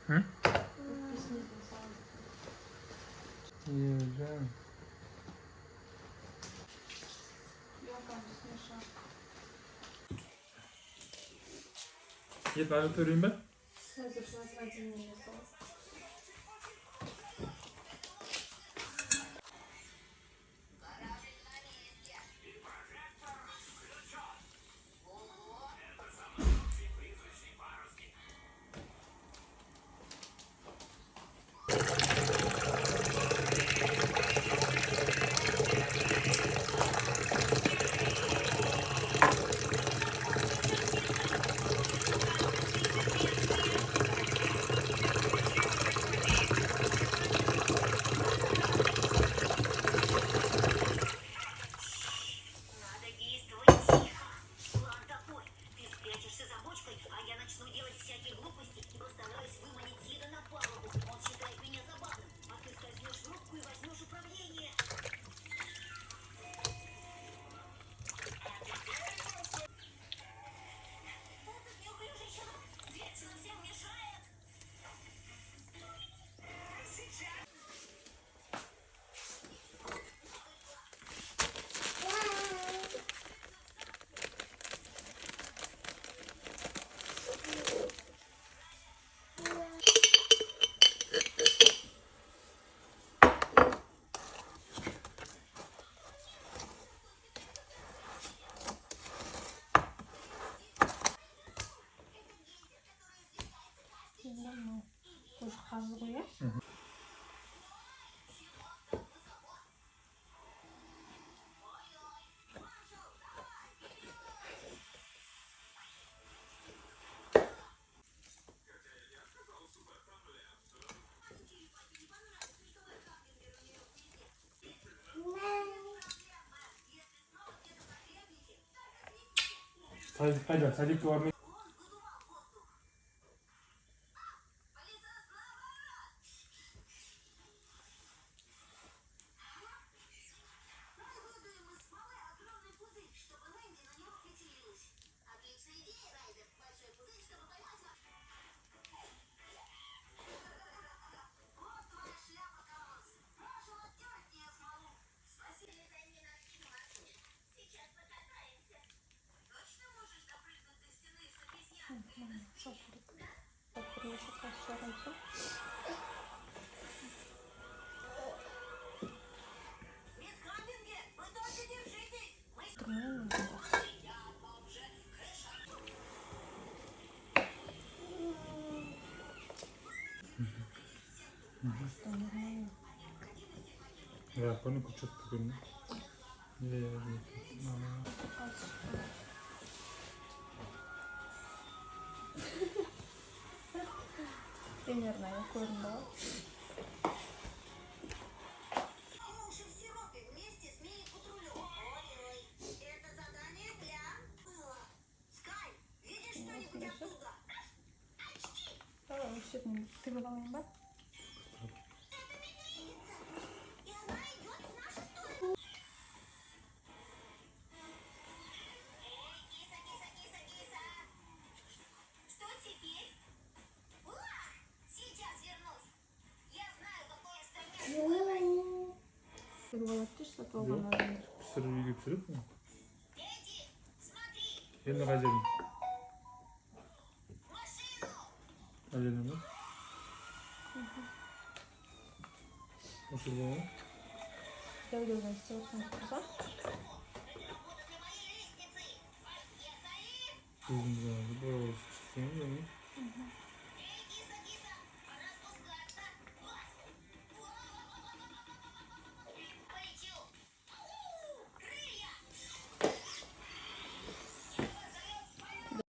Hı? Подписница сразу. Yiyeceğim. Я там смешал. Git bana söyleyeyim ben. Это ж у нас один не осталось. Надо действовать тихо. План такой. Ты спрячешься за бочкой, а я начну делать всякие глупости и постараюсь выманить Сида на палубу. Он считает меня забавным, а ты скользнешь в рубку и возьмешь управление. Этот неуклюжий щенок вечно всем мешает. Тоже қазы ғой, иә? Hadi Sadik var mı? Оборудуем из смолы огромный пузырь, чтобы Нэнди на него прицелилась. Отличная идея, Райдер. Большой пузырь, чтобы поймать вас. Вот твоя шляпа, Карлос. Можешь оттереть ее смолу. Спасибо, Нэнди, нас информацию. Сейчас покатаемся. Точно можешь допрыгнуть до стены с обезьянкой на спине? Шашлык. Подпрыжек ашарымсы. Мисс Гамбингер, вы только держитесь. Мы Тұрмайын. я том же крыша. Что нормально. Ya konu küçük bugün. Примерно я көрінді ғой. Уши в сиропе вместе с Мини-патрулем. Ой-ой, это задание для... Скай, видишь что-нибудь оттуда? Очки! Ты говорил, да? Это медведица! И она идет в нашу сторону. Эй, киса, киса, киса, киса! Что теперь? Ура! Сейчас вернусь. Я знаю, какой инструмент выбрать. Ты говорил, ты что то Yok. надо. Pişirip mi? Эдди, смотри, Hem de gazelim. машину! Gazelim mi? Nasıl bu? Я удивлена, сделать не kursa. Работа для моей лестницы! Поехали! Uzun zamandır bu arada çıksın mı? Эй, киса, киса, пора спускаться. Полечу. Крылья! Залет в полет!